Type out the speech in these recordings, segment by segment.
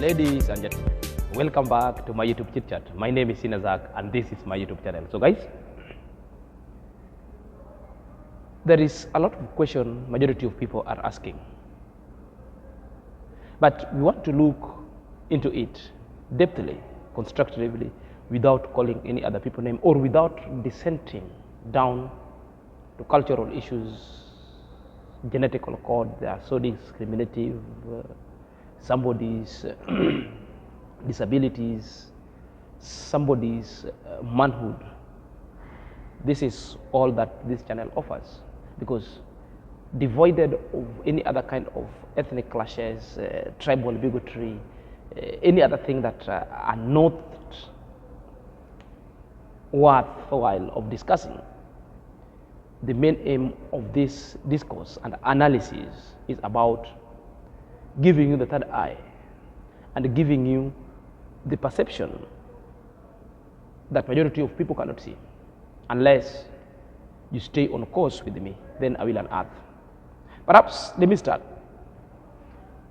Ladies and gentlemen, welcome back to my YouTube chit chat. My name is Sinazak and this is my YouTube channel. So guys, there is a lot of question majority of people are asking, but we want to look into it depthly, constructively, without calling any other people name or without descending down to cultural issues, genetical code. They are so discriminative, somebody's disabilities, somebody's manhood. This is all that this channel offers, because devoided of any other kind of ethnic clashes, tribal bigotry, any other thing that are not worthwhile of discussing. The main aim of this discourse and analysis is about giving you the third eye and giving you the perception that majority of people cannot see. Unless you stay on course with me, then I will unearth. Perhaps let me start.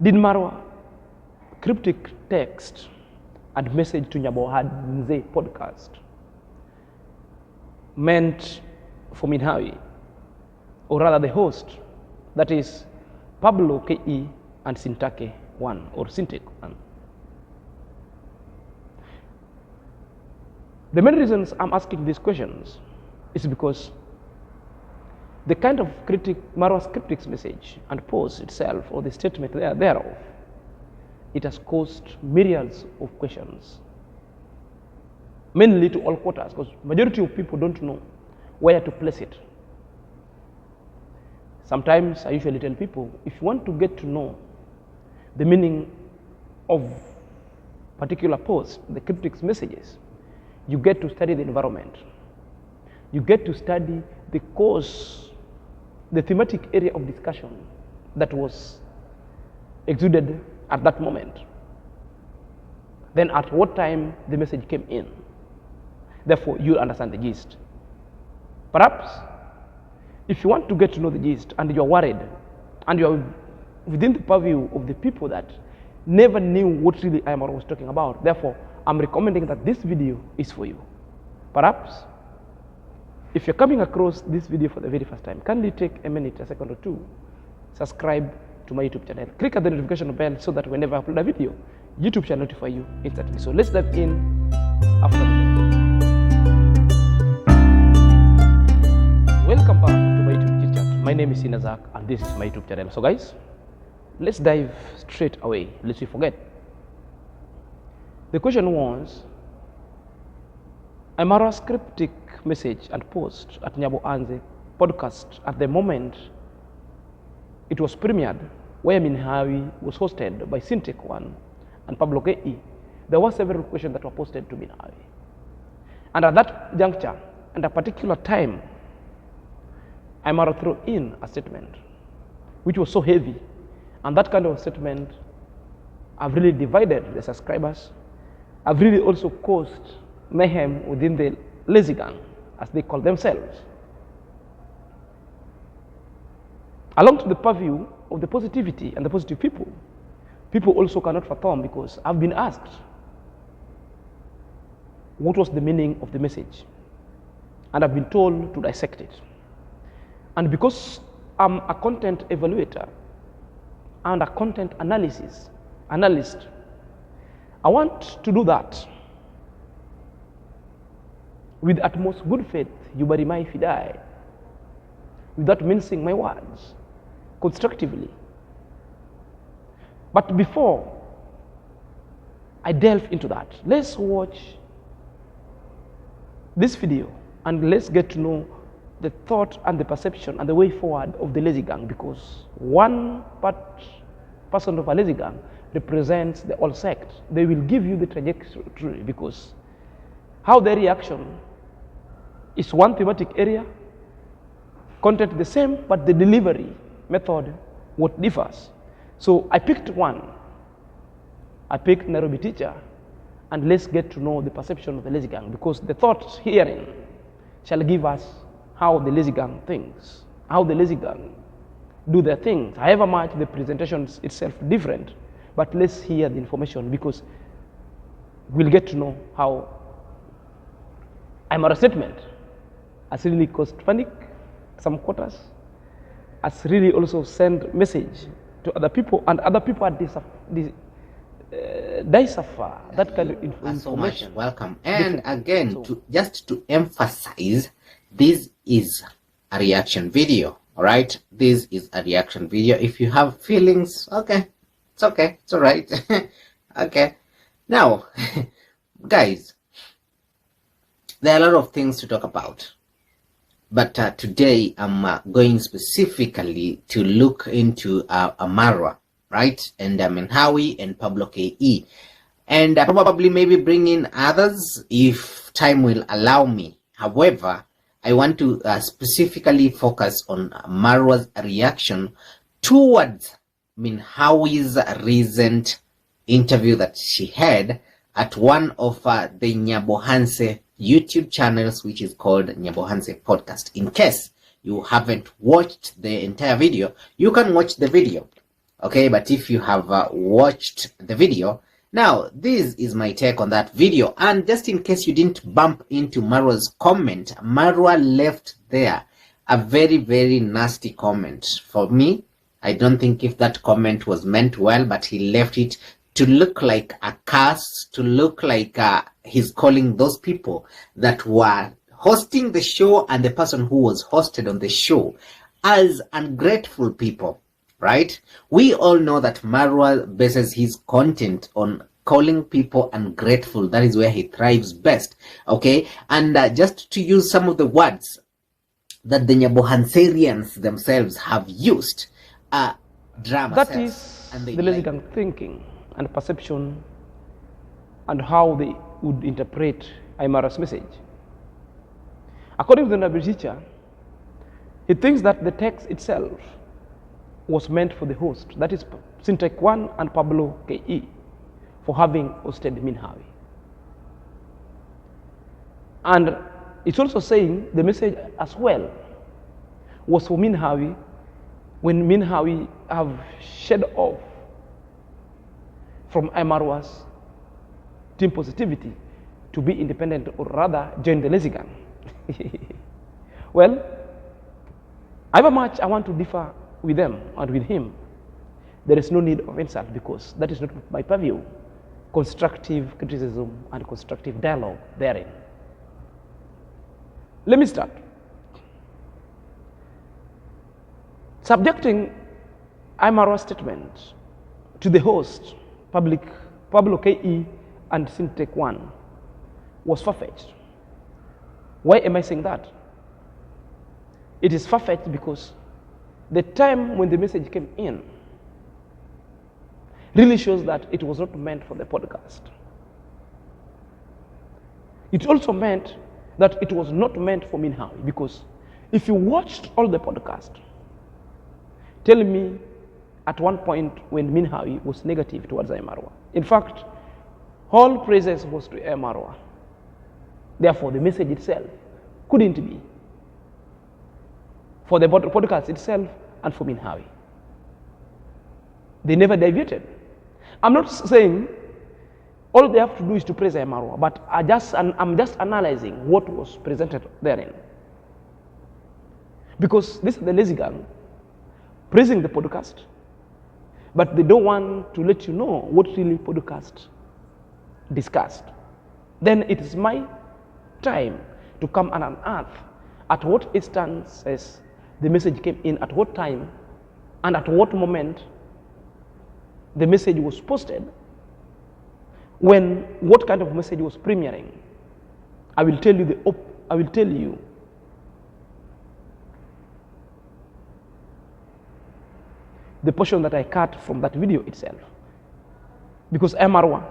Did Marwa cryptic text and message to NyabohanSe podcast meant for Minhawi, or rather the host, that is Pablo KE and Sintake 1 or Sintek 1? The main reasons I'm asking these questions is because the kind of Marwa's cryptic message and post itself, or the statement thereof, it has caused myriads of questions, mainly to all quarters, because majority of people don't know where to place it. Sometimes I usually tell people, if you want to get to know the meaning of particular post, the cryptic messages, you get to study the environment. You get to study the cause, the thematic area of discussion that was exuded at that moment. Then at what time the message came in. Therefore, you'll understand the gist. Perhaps, if you want to get to know the gist and you're worried and you're within the purview of the people that never knew what really IAM-MARWA was talking about, therefore, I'm recommending that this video is for you. Perhaps, if you're coming across this video for the very first time, kindly take a minute, a second or two, subscribe to my YouTube channel. Click at the notification bell so that whenever I upload a video, YouTube shall notify you instantly. So let's dive in after the video. Welcome back to my YouTube chit chat. My name is Sinazak and this is my YouTube channel. So guys, let's dive straight away, lest we forget. The question was, IAM-MARWA's cryptic message and post at NyabohanSe podcast at the moment it was premiered, where Minhawi was hosted by Sintek 1 and Pablo KE, there were several questions that were posted to Minhawi. And at that juncture, and a particular time, IAM-MARWA threw in a statement which was so heavy, and that kind of statement have really divided the subscribers, have really also caused mayhem within the lazy gang, as they call themselves. Along to the purview of the positivity and the positive people, people also cannot fathom, because I've been asked what was the meaning of the message, and I've been told to dissect it. And because I'm a content evaluator and a content analyst, I want to do that with utmost good faith, yubarimai fidai, without mincing my words, constructively. But before I delve into that, let's watch this video and let's get to know the thought and the perception and the way forward of the lazy gang, because one person of a lazy gang represents the whole sect. They will give you the trajectory, because how their reaction is one thematic area, content the same, but the delivery method what differs. So I picked one. I picked Nairobi teacher, and let's get to know the perception of the lazy gang, because the thought herein shall give us how the lazy gang thinks, how the lazy gang do their things. However much the presentation itself different, But let's hear the information, because we'll get to know how IAM-MARWA statement has really caused panic some quarters, has really also sent message to other people, and other people are decipher that kind of information. So much welcome. And again, just to emphasize, this is a reaction video. All right, this is a reaction video. If you have feelings, okay, it's okay, it's all right. Okay, now guys, there are a lot of things to talk about, but today I'm going specifically to look into IAM-MARWA, right, and Menhawi and Pablo KE, and probably maybe bring in others if time will allow me. However, I want to specifically focus on Marwa's reaction towards Menhawi's recent interview that she had at one of the NyabohanSe YouTube channels, which is called NyabohanSe Podcast. In case you haven't watched the entire video, you can watch the video, okay? But if you have watched the video, now this is my take on that video. And just in case you didn't bump into Marwa's comment, Marwa left there a very, very nasty comment. For me, I don't think if that comment was meant well, but he left it to look like a curse, to look like he's calling those people that were hosting the show and the person who was hosted on the show as ungrateful people, right? We all know that Marwa bases his content on calling people ungrateful. That is where he thrives best, okay? And just to use some of the words that the Nyabohanserians themselves have used, drama. That is the Lezigan thinking and perception and how they would interpret IAM-MARWA's message. According to the Nabil teacher, he thinks that the text itself was meant for the host, that is Syntax 1 and Pablo KE, for having hosted Menhawi. And it's also saying the message as well was for Menhawi, when Menhawi have shed off from IAM-MARWA's team positivity to be independent, or rather join the Lezigan. Well, however much I want to differ with them and with him, there is no need of insult, because that is not my purview. Constructive criticism and constructive dialogue therein. Let me start. Subjecting IAM-MARWA statement to the host, Pablo KE and Syntax 1, was far-fetched. Why am I saying that? It is far-fetched because the time when the message came in really shows that it was not meant for the podcast. It also meant that it was not meant for Menhawi, because if you watched all the podcast, tell me at one point when Menhawi was negative towards IAM-MARWA. In fact, all praises was to IAM-MARWA. Therefore, the message itself couldn't be for the podcast itself and for Menhawi. They never deviated. I'm not saying all they have to do is to praise IAM-MARWA, but I'm just analyzing what was presented therein. Because this is the Lezigan praising the podcast, but they don't want to let you know what really podcast discussed. Then it is my time to come and unearth at what instances the message came in, at what time, and at what moment the message was posted, when what kind of message was premiering. I will tell you the portion that I cut from that video itself. Because IAM-MARWA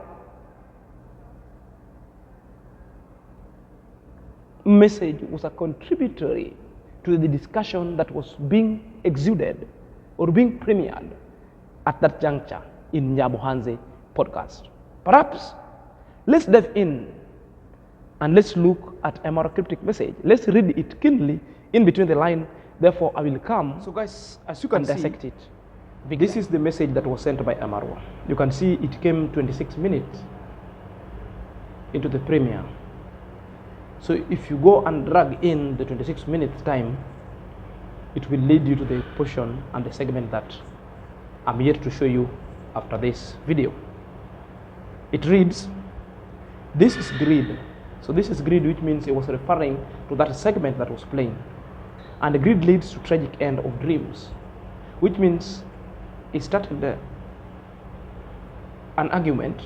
message was a contributory to the discussion that was being exuded or being premiered at that juncture in NyabohanSe podcast. Perhaps let's dive in and let's look at IAM-MARWA cryptic message. Let's read it keenly in between the line. Therefore, I will come. So guys, as you can dissect it. This is the message that was sent by IAM-MARWA. You can see it came 26 minutes into the premiere. So if you go and drag in the 26 minutes time, it will lead you to the portion and the segment that I'm yet to show you after this video. It reads, this is greed. So this is greed, which means it was referring to that segment that was playing. And the greed leads to tragic end of dreams, which means it started an argument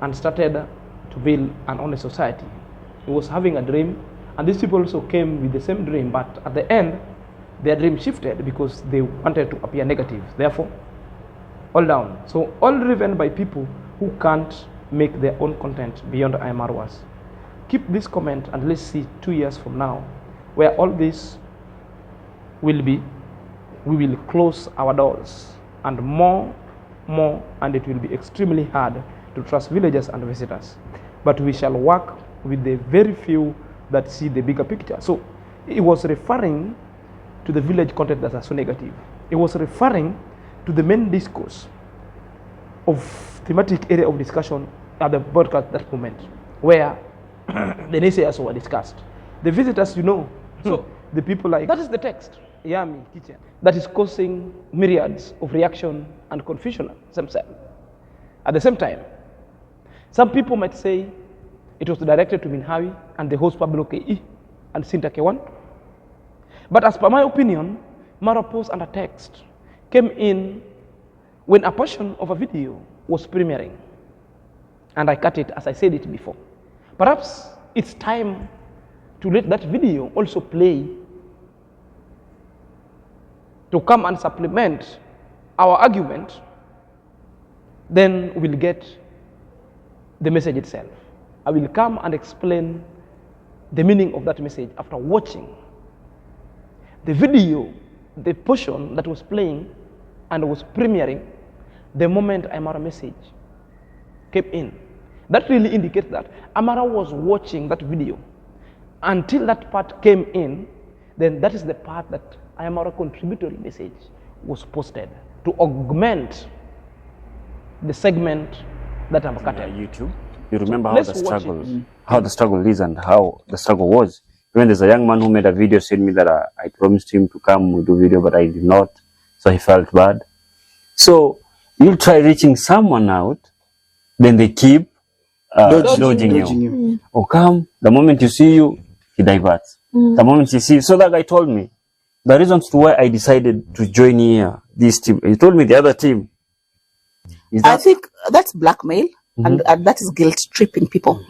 and started to build an honest society. He was having a dream, and these people also came with the same dream, but at the end, their dream shifted because they wanted to appear negative. Therefore, all down. So all driven by people who can't make their own content beyond IAM-MARWA's. Keep this comment and let's see 2 years from now, where all this will be. We will close our doors and more, and it will be extremely hard to trust villagers and visitors. But we shall work with the very few that see the bigger picture. So it was referring to the village content that are so negative. It was referring to the main discourse of thematic area of discussion at the broadcast at that moment, where the naysayers were discussed. The visitors, you know, so the people like, that is the text, Yami Kitchen, that is causing myriads of reaction and confusion themselves. At the same time, some people might say it was directed to Minhawi and the host Pablo K.E. and Sinta K1. But as per my opinion, Mara post and a text came in when a portion of a video was premiering. And I cut it as I said it before. Perhaps it's time to let that video also play to come and supplement our argument. Then we'll get the message itself. I will come and explain the meaning of that message after watching the video, the portion that was playing and was premiering the moment Amara message came in. That really indicates that Amara was watching that video until that part came in. Then that is the part that Amara contributory message was posted to augment the segment that I'm cutting. YouTube. You remember how the struggle is and how the struggle was. When there's a young man who made a video saying me that I promised him to come we do video, but I did not, so he felt bad. So you try reaching someone out, then they keep dodging you. Or come, the moment you see you, he diverts. The moment you see, so that guy told me the reasons to why I decided to join here, this team. He told me the other team. I think that's blackmail. And that is guilt tripping people.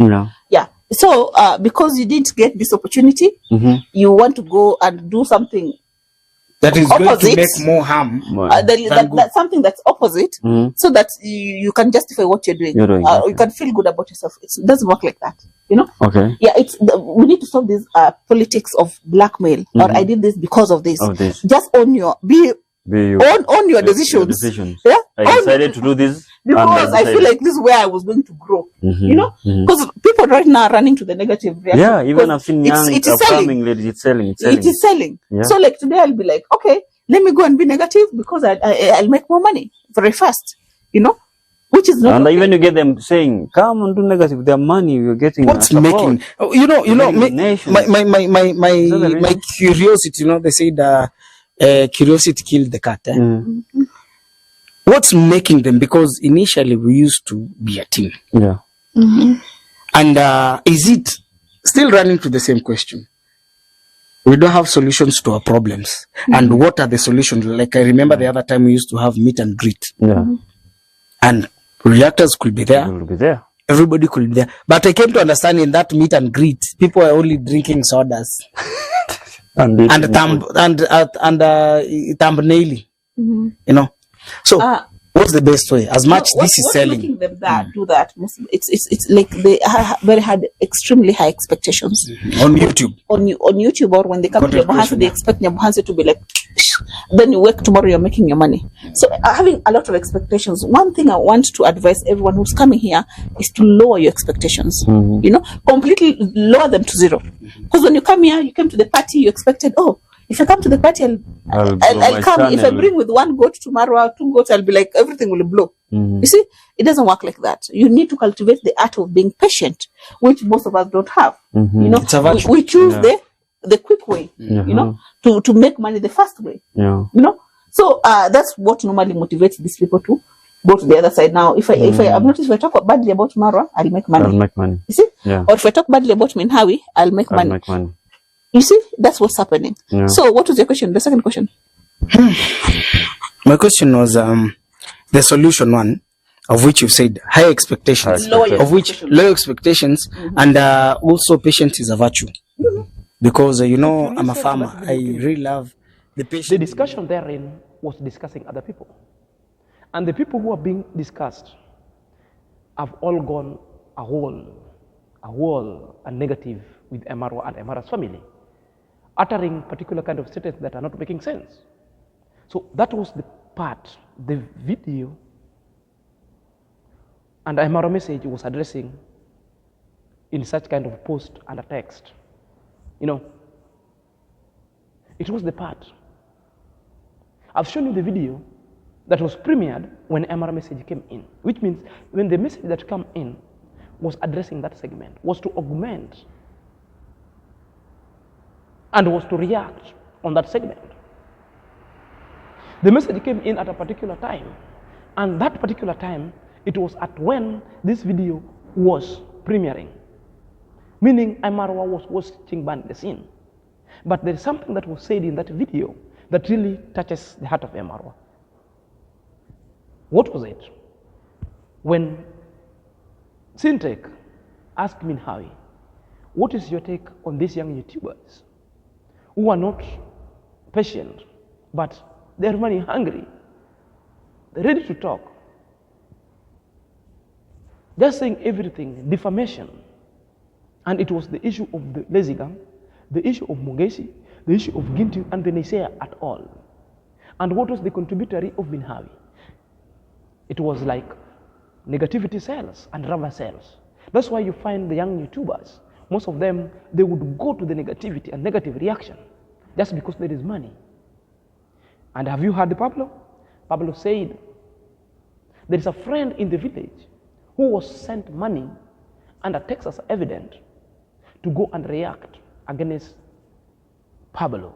Yeah. So because you didn't get this opportunity, you want to go and do something that is opposite, going to make more harm. That's something that's opposite, so that you can justify what you're doing. You can feel good about yourself. It doesn't work like that, you know. Okay. Yeah, we need to stop this politics of blackmail. Or I did this because of this. Just own your own your decisions. Yeah, I decided to do this because I feel like this is where I was going to grow. You know, because people right now are running to the negative reaction. Yeah, even I've seen young farming ladies. It's selling. It is selling. Yeah. So like today, I'll be like, okay, let me go and be negative because I'll make more money very fast. You know, which is not. And even you get them saying, "Come and do negative." Their money you're getting. What's making? My curiosity. You know, they said. Curiosity killed the cat. What's making them? Because initially we used to be a team. Yeah. And is it still running to the same question? We don't have solutions to our problems. And what are the solutions? Like I remember the other time we used to have meet and greet. Yeah. And reactors could be there. Will be there. Everybody could be there. But I came to understand in that meet and greet, people are only drinking sodas. and thumbnailing, you know. So what's the best way? As much this is selling. Making them do that. It's like they had extremely high expectations on YouTube. On YouTube, or when they come to NyabohanSe, they expect NyabohanSe to be like. Then you work tomorrow, you're making your money. So having a lot of expectations. One thing I want to advise everyone who's coming here is to lower your expectations. You know, completely lower them to zero. Because when you come here, you came to the party, you expected, oh, if I come to the party, I'll I'll come. If I bring with one goat to Marwa, 2 goats, I'll be like, everything will blow. You see, it doesn't work like that. You need to cultivate the art of being patient, which most of us don't have. You know, we choose the quick way, you know, to make money the fast way. You know, so that's what normally motivates these people to go to the other side. Now, if I've noticed, if I talk badly about Marwa, I'll make money. You see, or if I talk badly about Minhawi, I'll make money. You see, that's what's happening. So, what was your question? The second question. My question was the solution one, of which you've said high expectations, of which low expectations, and also patience is a virtue. Because you know, I'm a farmer. I really love the patience. The discussion therein was discussing other people, and the people who are being discussed have all gone a whole and negative with MRWA and MRWA's family, uttering particular kind of statements that are not making sense. So that was the part, the video and MRWA message was addressing in such kind of post and a text. You know, it was the part. I've shown you the video that was premiered when MRWA message came in, which means when the message that came in was addressing that segment, was to augment and was to react on that segment. The message came in at a particular time, and that particular time, it was at when this video was premiering, meaning MRWA was watching behind the scene. But there is something that was said in that video that really touches the heart of MRWA. What was it? When Sintek asked Minhawi, what is your take on these young YouTubers who are not patient, but they're money hungry, they're ready to talk, they're saying everything, defamation. And it was the issue of the lazy gang, the issue of Mugesi, the issue of Gintu, and the Nisea at all. And what was the contributory of Minhawi? It was like negativity cells and rubber cells. That's why you find the young YouTubers, most of them, they would go to the negativity and negative reaction just because there is money. And have you heard Pablo? Pablo said, there is a friend in the village who was sent money and a Texas evidence to go and react against Pablo.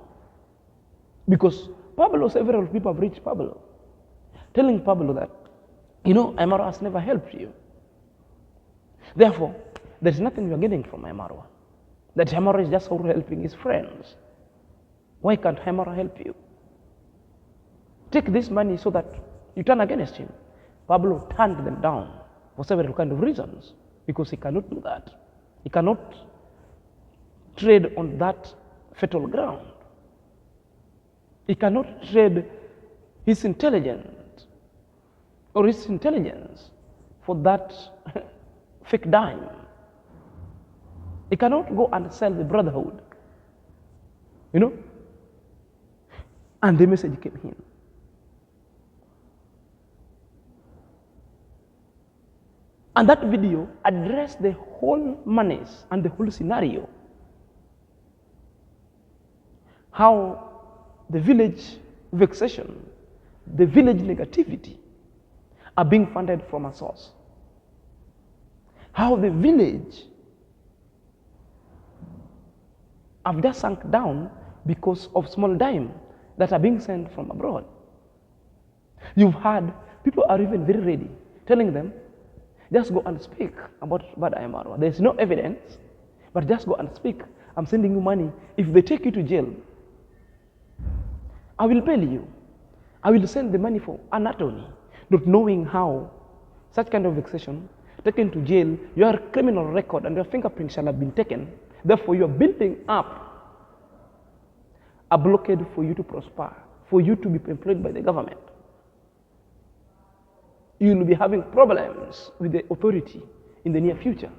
Because Pablo, several people have reached Pablo, telling Pablo that, you know, MRWA has never helped you. Therefore, there's nothing you're getting from MRWA. That MRWA is just helping his friends. Why can't MRWA help you? Take this money so that you turn against him. Pablo turned them down for several kind of reasons, because he cannot do that. He cannot trade on that fertile ground. He cannot trade his intelligence or his intelligence for that fake dime. He cannot go and sell the brotherhood, you know? And the message came in. And that video addressed the whole menace and the whole scenario. How the village vexation, the village negativity are being funded from a source. How the village have just sunk down because of small dime that are being sent from abroad. You've heard people are even very ready, telling them, just go and speak about bad IAM-MARWA. There's no evidence, but just go and speak. I'm sending you money. If they take you to jail, I will bail you. I will send the money for an attorney, not knowing how such kind of vexation, taken to jail, your criminal record and your fingerprint shall have been taken. Therefore, you are building up a blockade for you to prosper, for you to be employed by the government. You will be having problems with the authority in the near future,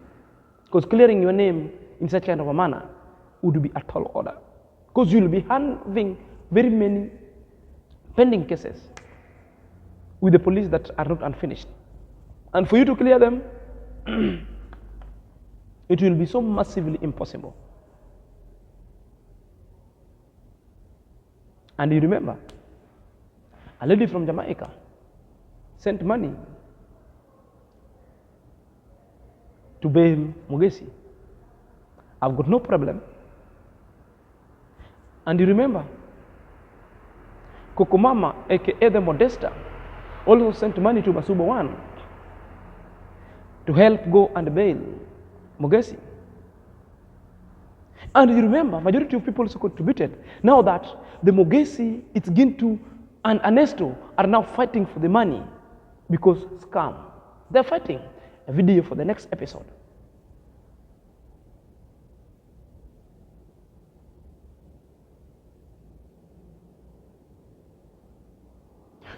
because clearing your name in such kind of a manner would be a tall order, because you will be having very many pending cases with the police that are not unfinished. And for you to clear them, it will be so massively impossible. And you remember, a lady from Jamaica sent money to bail Mugesi. I've got no problem. And you remember, Kokomama, aka the Modesta, also sent money to Basuba One to help go and bail Mugesi. And you remember, majority of people also contributed. Now that the Mugesi, it's Gintu and Ernesto are now fighting for the money because scam. They're fighting. A video for the next episode.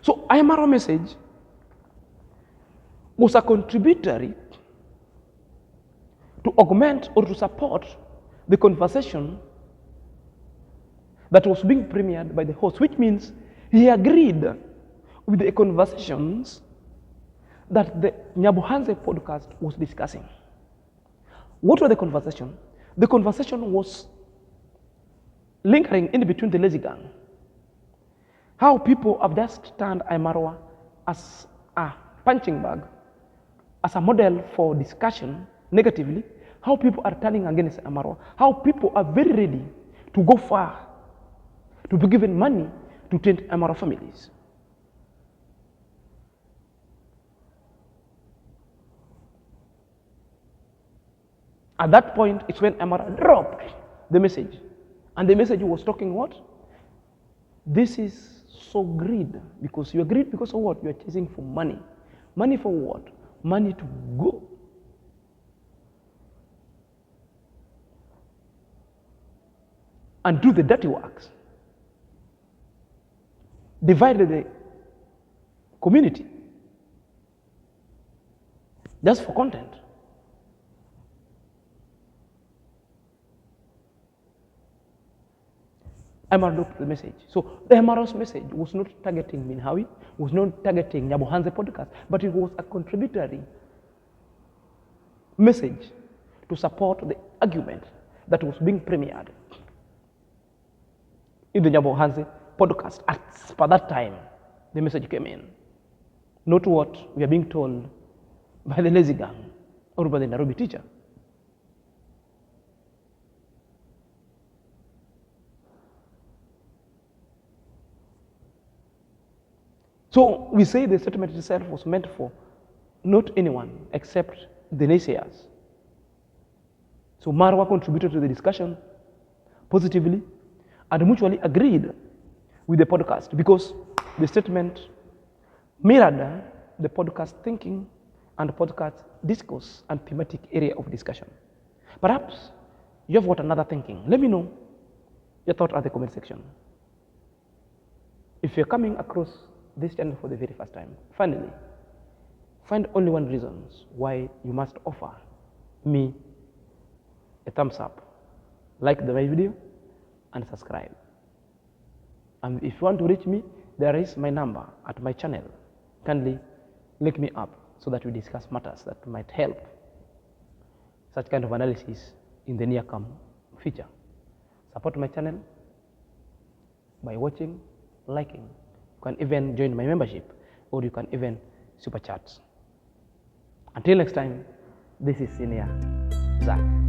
So IAM-MARWA message was a contributory to augment or to support the conversation that was being premiered by the host, which means he agreed with the conversations that the NyabohanSe podcast was discussing. What were the conversation? The conversation was lingering in between the lazy gang. How people have just turned IAM-MARWA as a punching bag, as a model for discussion negatively. How people are turning against IAM-MARWA. How people are very ready to go far, to be given money to tend IAM-MARWA families. At that point, it's when IAM-MARWA dropped the message. And the message was talking what? This is so greed, because you are greed because of what? You are chasing for money. Money for what? Money to go. And do the dirty works. Divide the community. Just for content. IAM-MARWA looked at the message. So the IAM-MARWA's message was not targeting Minhawi, was not targeting NyabohanSe podcast, but it was a contributory message to support the argument that was being premiered in the NyabohanSe podcast. At by that time, the message came in. Not what we are being told by the lazy gang or by the Nairobi teacher. So we say the statement itself was meant for not anyone except the naysayers. So Marwa contributed to the discussion positively and mutually agreed with the podcast because the statement mirrored the podcast thinking and podcast discourse and thematic area of discussion. Perhaps you have got another thinking. Let me know your thought at the comment section. If you're coming across this channel for the very first time, finally, find only one reason why you must offer me a thumbs up, like my video, and subscribe. And if you want to reach me, there is my number at my channel. Kindly link me up so that we discuss matters that might help such kind of analysis in the near-come future. Support my channel by watching, liking. You can even join my membership, or you can even super chat. Until next time, this is Senior Zach.